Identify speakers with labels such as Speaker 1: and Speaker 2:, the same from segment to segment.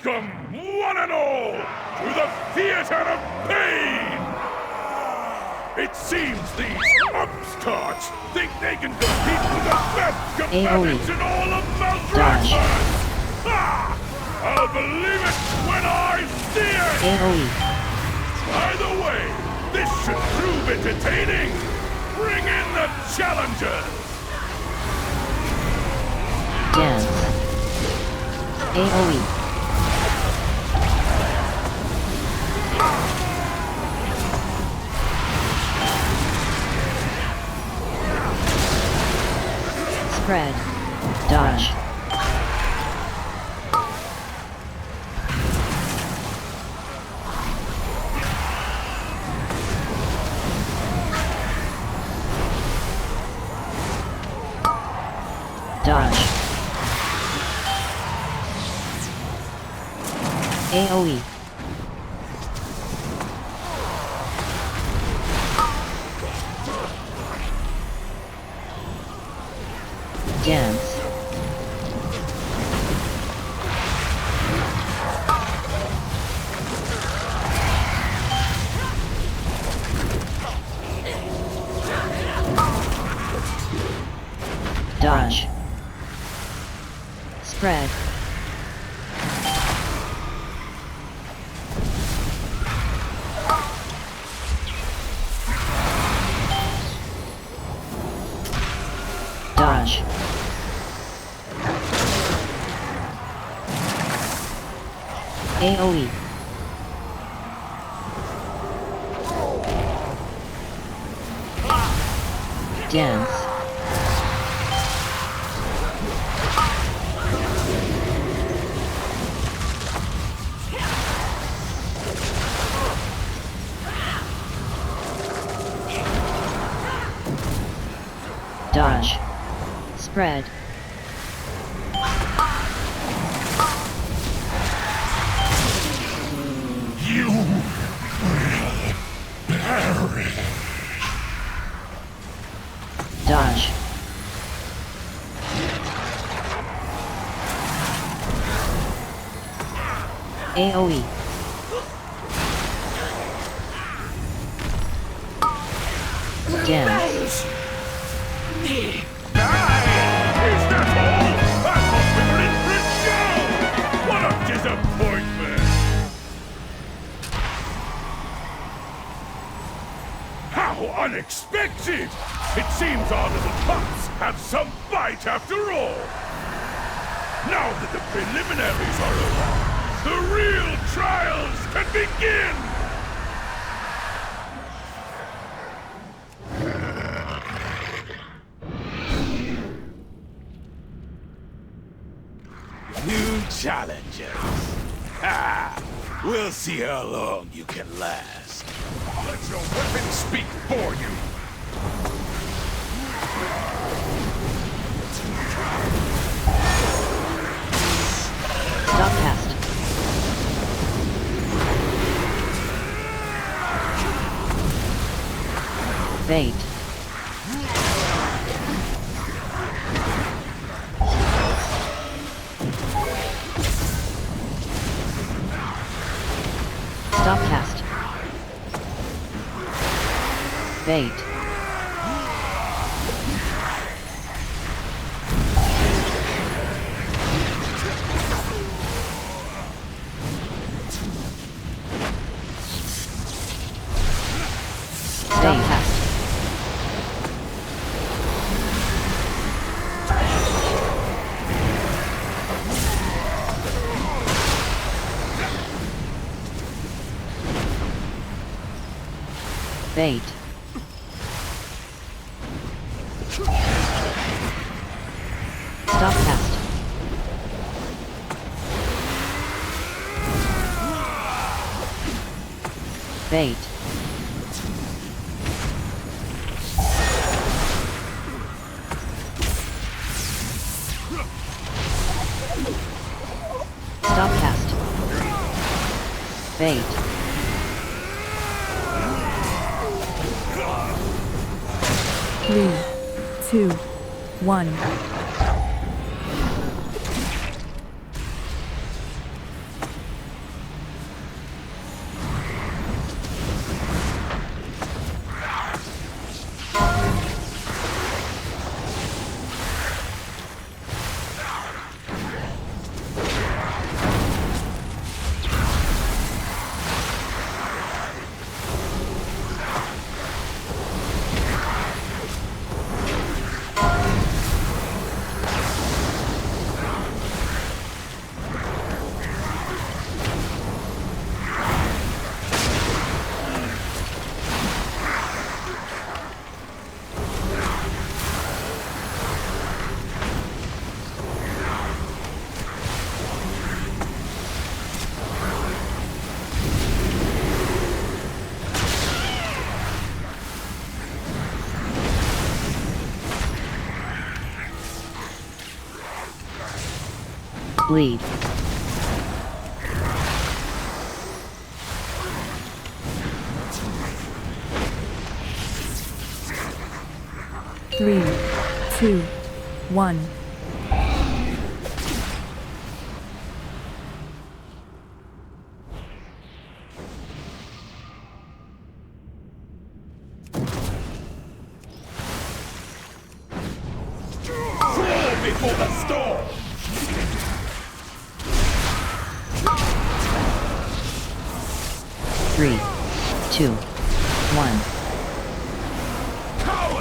Speaker 1: Welcome, one and all, to the Theater of Pain! It seems these upstarts think they can compete with the best combatants in all of Maldraxxus! Ha! I'll believe it when I see it! By the way, this should prove entertaining! Bring in the challengers!
Speaker 2: Dance. AoE. Spread. Dodge. Dodge. AoE. Dance. Dodge. Spread. Dodge. AoE. Dance. Dodge. Spread.
Speaker 1: You will perish.
Speaker 2: Dodge. AoE. Dance.
Speaker 1: Is that all? I thought we were in for a show! What a disappointment! How unexpected! It seems our little pups have some bite after all! Now that the preliminaries are over, the real trials can begin!
Speaker 3: New challengers. Ha! We'll see how long you can last.
Speaker 1: Let your weapons speak for you!
Speaker 2: Stop cast. Bait. Stop cast. Bait. Stop cast. Bait. Stop cast. Bait. Stop cast. Bait.
Speaker 4: Three, 2, 1.
Speaker 2: Bleed.
Speaker 4: Three, two, one.
Speaker 1: Fall before the storm!
Speaker 2: 3, 2, 1.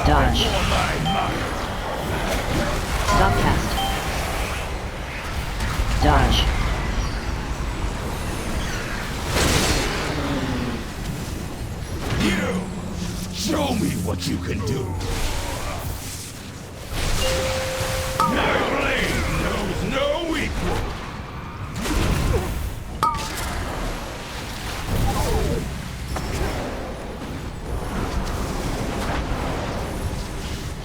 Speaker 2: Dodge. Stop cast. Dodge.
Speaker 3: You! Show me what you can do! My blade knows no equal!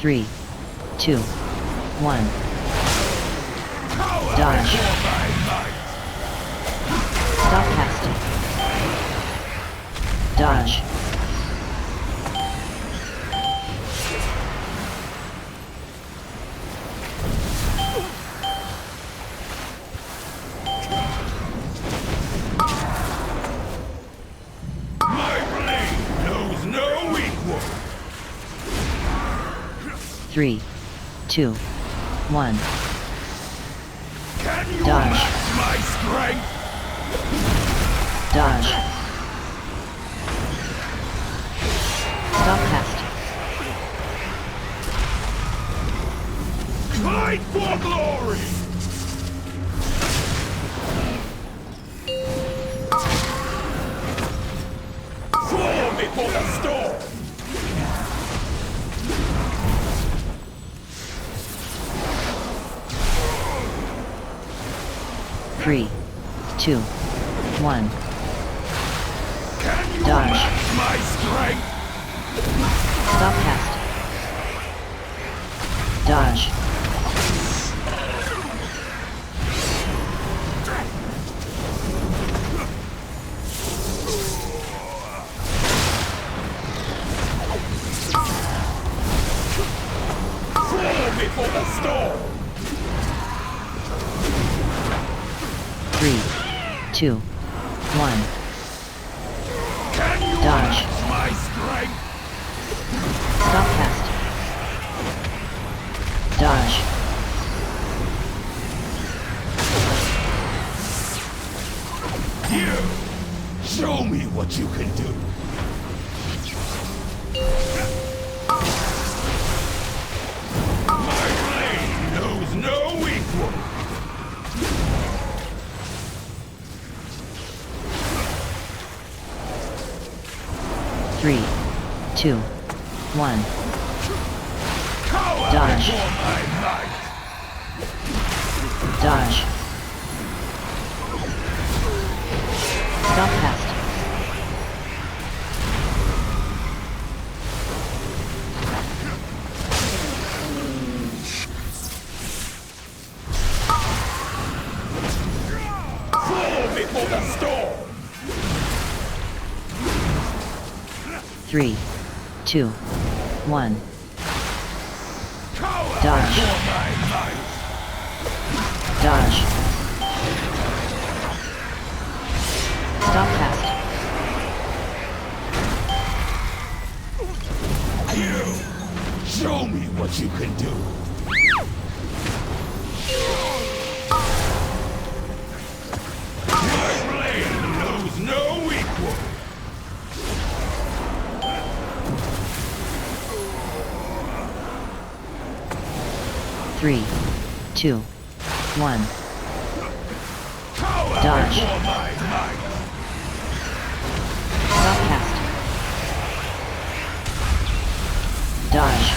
Speaker 2: 3, 2, 1. Dodge. Stop casting. Dodge.
Speaker 3: My blade knows no equal!
Speaker 2: 3, 2, 1.
Speaker 3: Can you
Speaker 2: Dodge.
Speaker 3: match my strength?
Speaker 2: Dodge. Stop casting.
Speaker 3: Fight for glory!
Speaker 1: Fall before the storm!
Speaker 2: 3, 2, 1.
Speaker 3: Can you
Speaker 2: Dodge.
Speaker 3: match my strength?
Speaker 2: Stop casting. Dodge.
Speaker 1: Fall before the storm!
Speaker 2: 3, 2, 1.
Speaker 3: Can you
Speaker 2: Dodge.
Speaker 3: match my strength?
Speaker 2: Stop casting. Dodge.
Speaker 3: You! Show me what you can do! My blade knows no equal!
Speaker 2: 3, 2, 1.
Speaker 3: Power
Speaker 2: Dodge.
Speaker 3: before my might!
Speaker 2: Dodge. Stop casting.
Speaker 1: Fall before the storm!
Speaker 2: 3, 2, 1.
Speaker 3: Power
Speaker 2: Dodge.
Speaker 3: before my might!
Speaker 2: Dodge. Stop casting.
Speaker 3: You! Show me what you can do! My blade knows no equal!
Speaker 2: 3, 2, 1.
Speaker 3: Power
Speaker 2: Dodge.
Speaker 3: before my might!
Speaker 2: Stop casting. Dodge.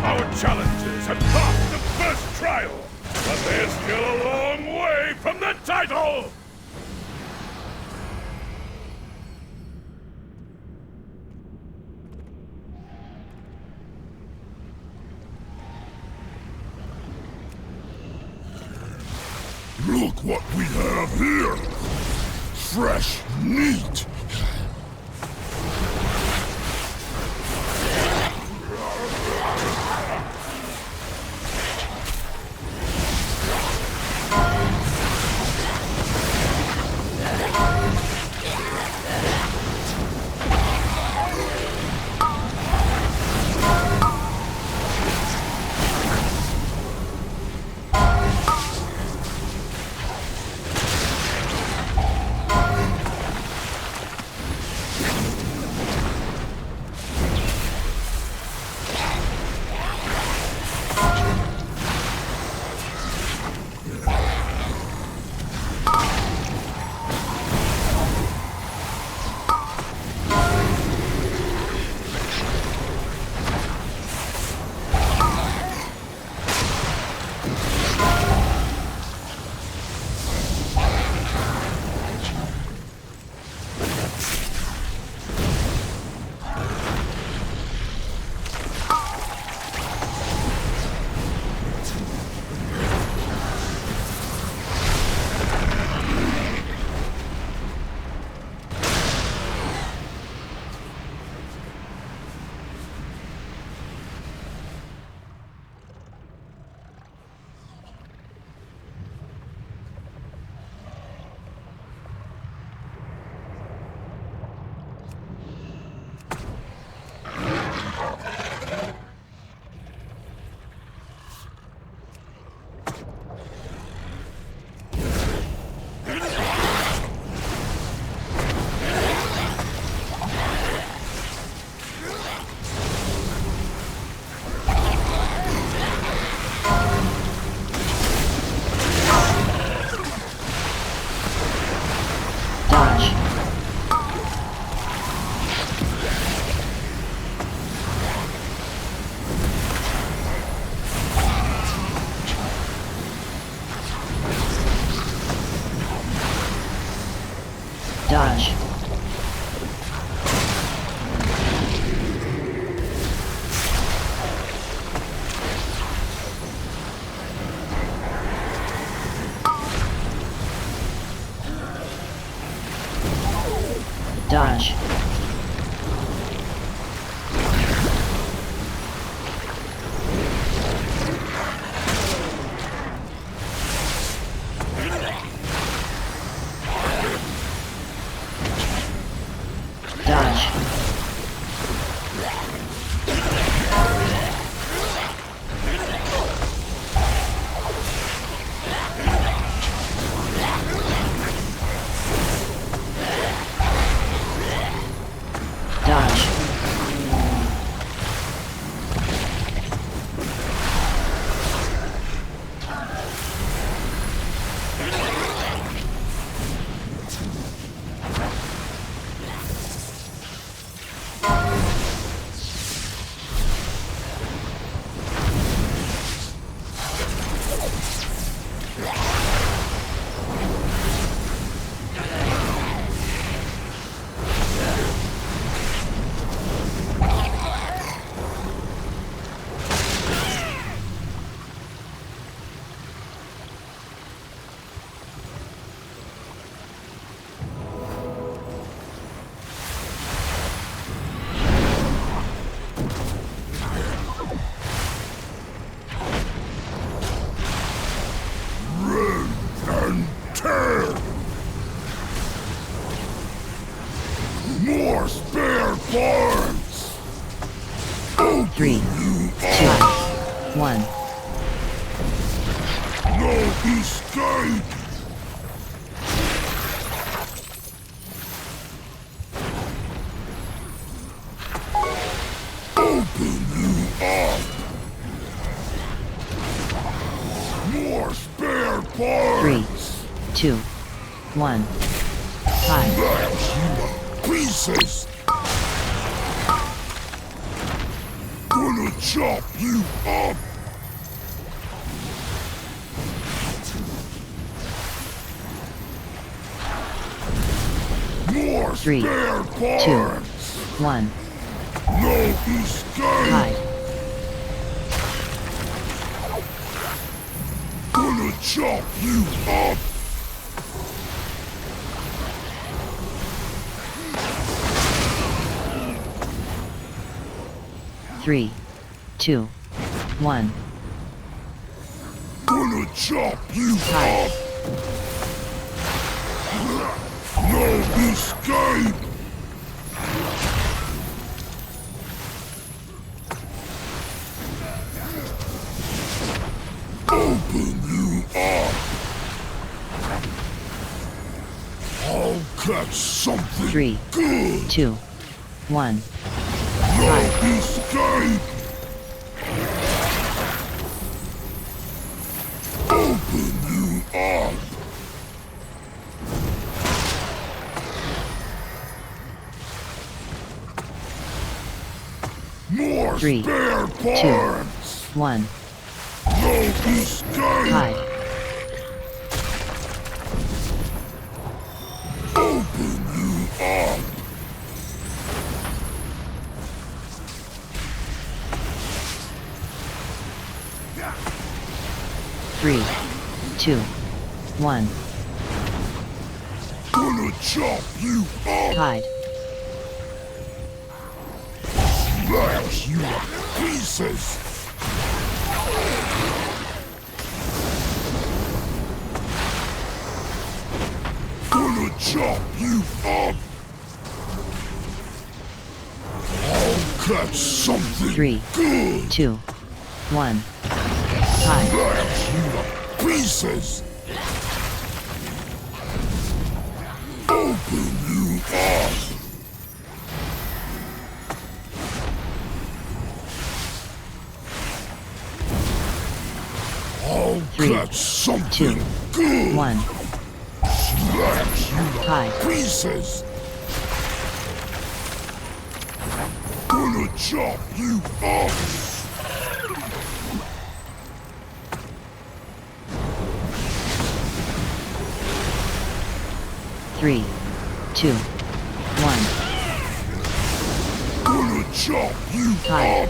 Speaker 1: Our challengers have passed the first trial, but they're still a long way from the title! Look what we have here! Fresh meat!
Speaker 2: Dodge. Dodge. Dodge. Dodge. Dodge.
Speaker 1: More spare parts! Open
Speaker 2: 3, 2,
Speaker 1: you up!
Speaker 2: 1.
Speaker 1: No escape! Open you up! More spare parts!
Speaker 2: 3, 2, 1. Hide.
Speaker 1: Smash you to pieces! Gonna chop you up! More
Speaker 2: 3,
Speaker 1: spare
Speaker 2: 2,
Speaker 1: parts!
Speaker 2: 1.
Speaker 1: No escape!
Speaker 2: Hide.
Speaker 1: Gonna chop you up!
Speaker 2: 3, 2, 1.
Speaker 1: Gonna chop you
Speaker 2: Hi.
Speaker 1: up! No escape! Open you up! I'll catch something
Speaker 2: 3,
Speaker 1: good!
Speaker 2: 2, 1.
Speaker 1: No escape! Open you up! More
Speaker 2: 3,
Speaker 1: spare parts!
Speaker 2: 1.
Speaker 1: No escape!
Speaker 2: Hide.
Speaker 1: Open you up!
Speaker 2: 3, 2, 1.
Speaker 1: Gonna chop you up!
Speaker 2: Hide.
Speaker 1: Smash you to pieces! Gonna chop you up! I'll catch something
Speaker 2: 3,
Speaker 1: good!
Speaker 2: 2, 1. Hide.
Speaker 1: Smash you to pieces! Open you up! I'll
Speaker 2: 3,
Speaker 1: catch something
Speaker 2: 2,
Speaker 1: good!
Speaker 2: 1.
Speaker 1: Smash you to
Speaker 2: Hide.
Speaker 1: pieces! Gonna chop you up!
Speaker 2: Three, 2, 1.
Speaker 1: Gonna chop you
Speaker 2: Hide.
Speaker 1: up!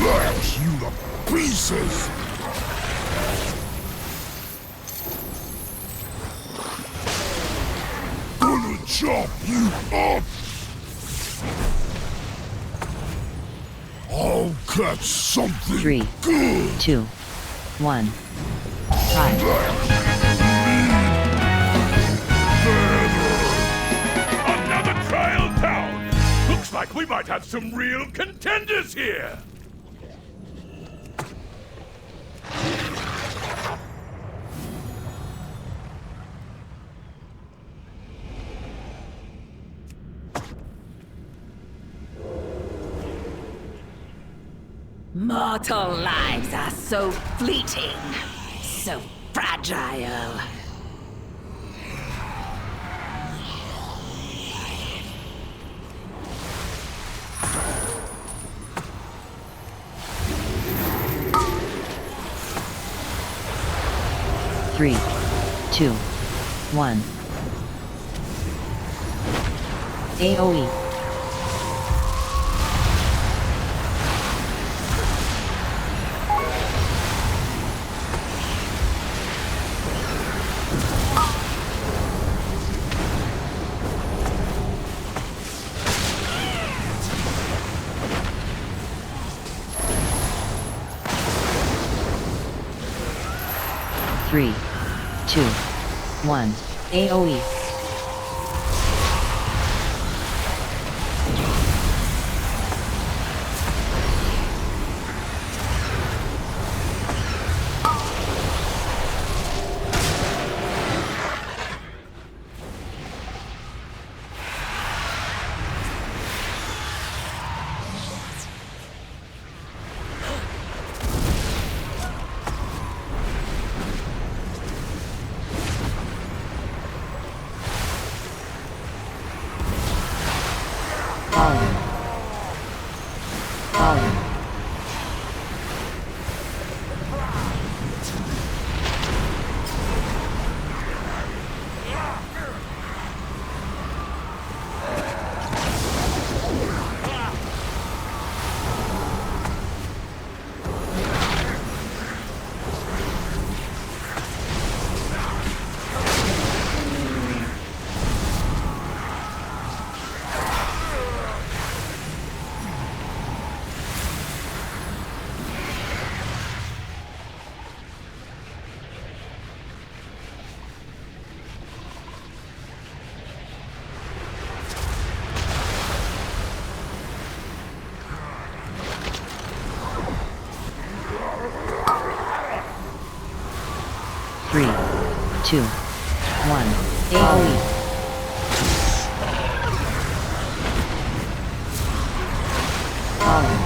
Speaker 1: Smash you to pieces! Gonna chop you up! I'll catch something
Speaker 2: 3,
Speaker 1: good!
Speaker 2: 2, 1. Hide.
Speaker 1: Another trial town! Looks like we might have some real contenders here!
Speaker 5: Mortal lives are so fleeting, so fragile.
Speaker 2: Three, 2, 1. AOE. Three, 2, 1. AOE. Volume. Volume. 3, 2, 1. AoE. Falling.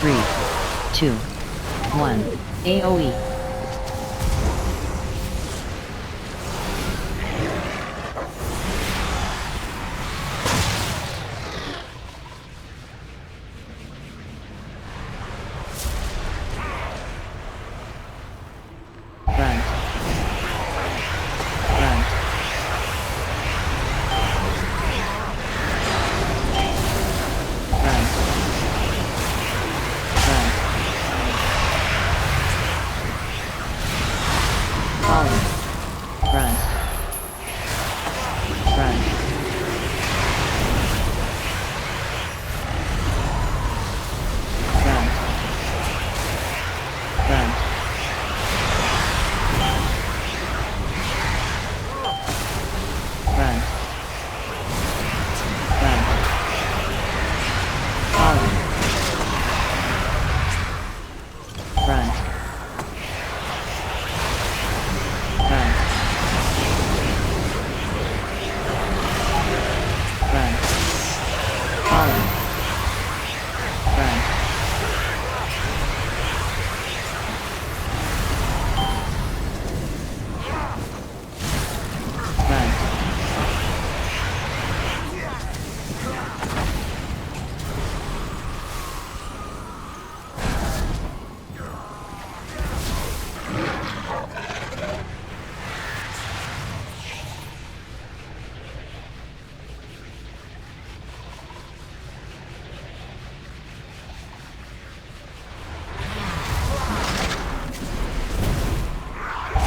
Speaker 2: Three, 2, 1. AoE. Grunt. Grunt. Grunt. Grunt. Falling. Grunt. Grunt. Grunt. Grunt. Grunt. Grunt. Falling. Grunt. Grunt. Grunt. Falling. Grunt. Grunt.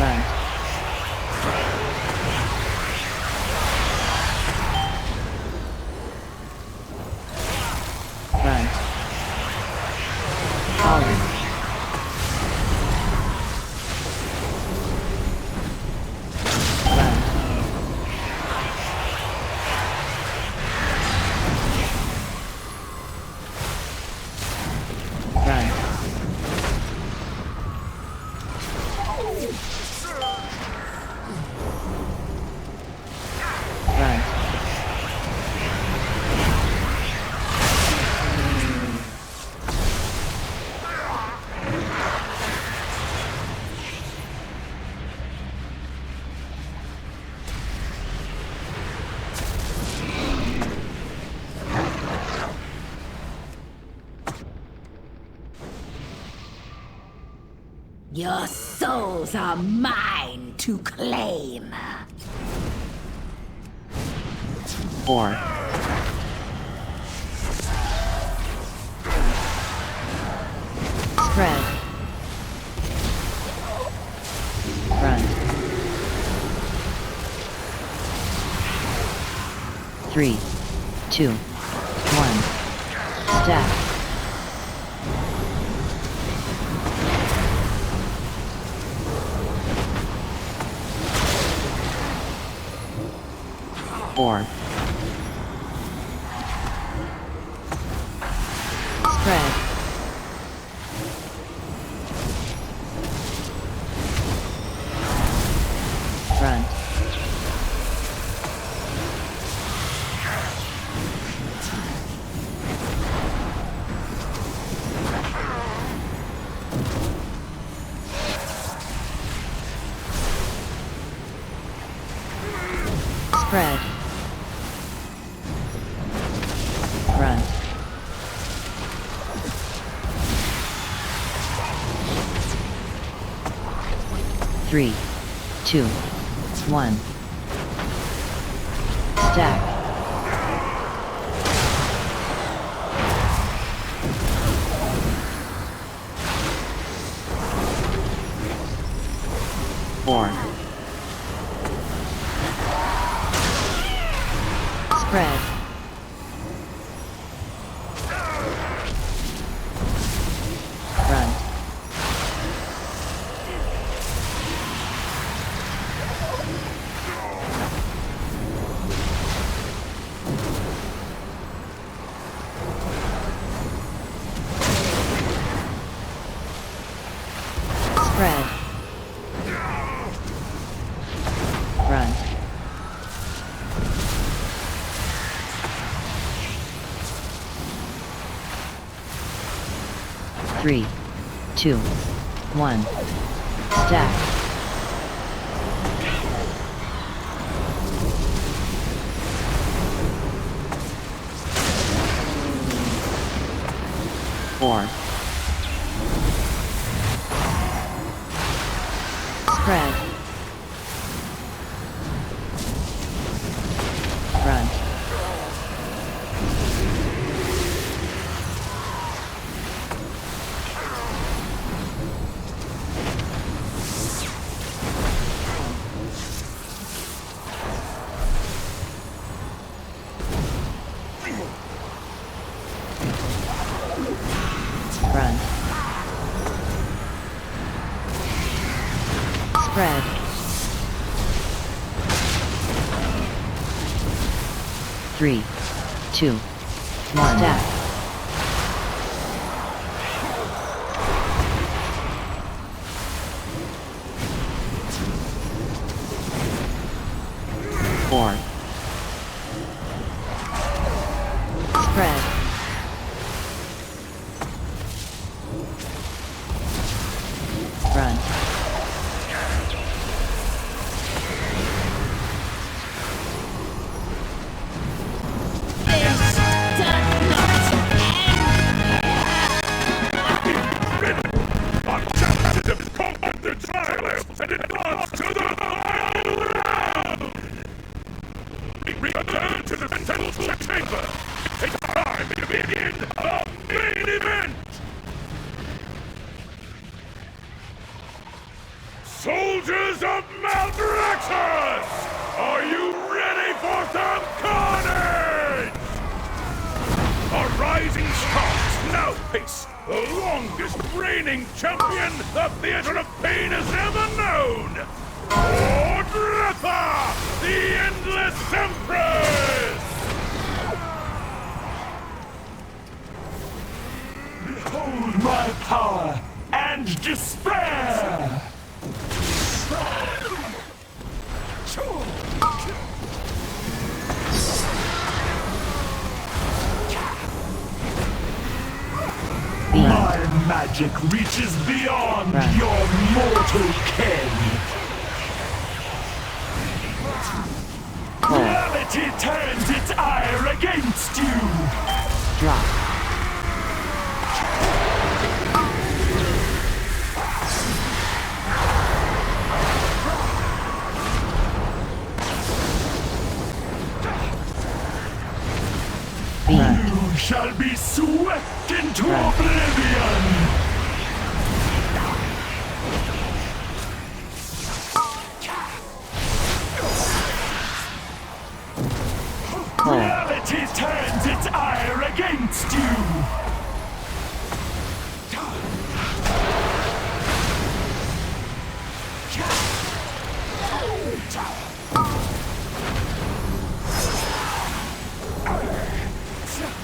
Speaker 2: Grunt. Grunt. Falling. Grunt. Grunt. Grunt.
Speaker 5: Your souls are mine to claim.
Speaker 2: 4. Spread. Grunt. 3, 2, 1. Stack. Four. Spread. Grunt. Spread. Grunt. Three, 2, 1. Stack. Four. Spread. Grunt. 3, 2, 1. Stack. Four. Spread. Front. Front. Spread. Three, two, one. Stack. Four. Spread. Front.
Speaker 1: Combat the trials and advance to the final round! Return to the central chamber! It's time to begin the main event! Soldiers of Maldraxxus! Are you ready for some carnage? A rising stars now face the longest reigning champion the Theater of Pain has ever known! Ordretha, the Endless Empress!
Speaker 6: Behold my power and despair! My magic reaches beyond
Speaker 2: Right.
Speaker 6: your mortal ken.
Speaker 2: Pull.
Speaker 6: Reality turns its ire against you.
Speaker 2: Drop. Beam.
Speaker 6: You shall be swept into
Speaker 2: Right.
Speaker 6: oblivion.
Speaker 2: Pull.
Speaker 6: Reality turns its ire against you.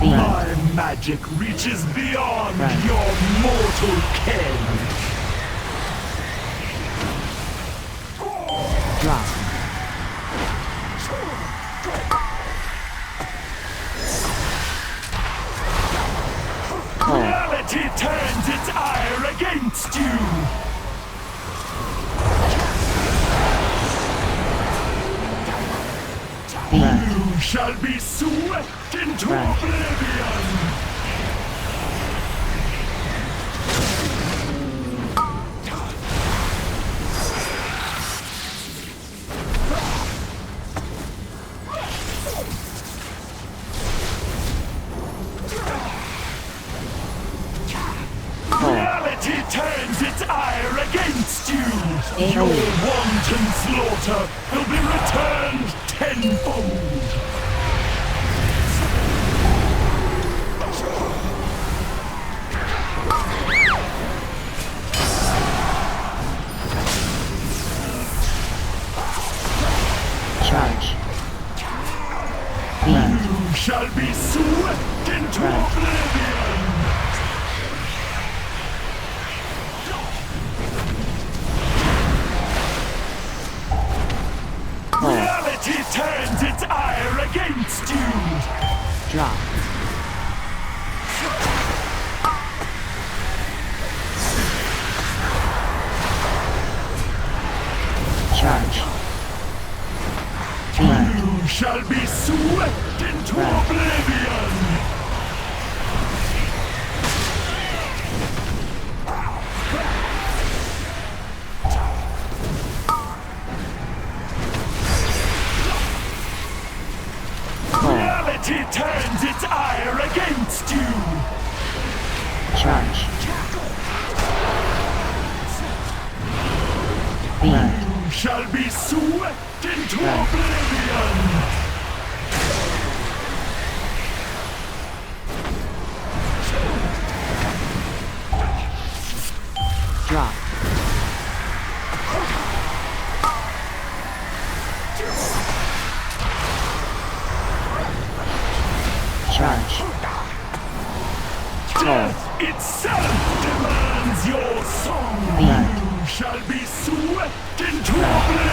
Speaker 2: Beam.
Speaker 6: My magic reaches beyond
Speaker 2: Right.
Speaker 6: your mortal ken.
Speaker 2: Drop. Pull.
Speaker 6: Reality turns its ire against you.
Speaker 2: Beam.
Speaker 6: You shall be swept into
Speaker 2: Right.
Speaker 6: oblivion.
Speaker 2: Pull.
Speaker 6: Reality turns its ire against you.
Speaker 2: AoE.
Speaker 6: Your wanton slaughter will be returned tenfold.
Speaker 2: Charge. Beam.
Speaker 6: You shall be swept into
Speaker 2: Right.
Speaker 6: oblivion.
Speaker 2: Pull.
Speaker 6: Reality turns its ire against you.
Speaker 2: Drop. Charge. Beam.
Speaker 6: You shall be swept into
Speaker 2: Right.
Speaker 6: oblivion.
Speaker 2: Call.
Speaker 6: Reality turns its ire against you.
Speaker 2: Charge. Beam.
Speaker 6: You shall be swept into
Speaker 2: Right.
Speaker 6: oblivion.
Speaker 2: Drop. Charge. Call.
Speaker 6: Death itself demands your song.
Speaker 2: Beam.
Speaker 6: You shall be swept into oblivion.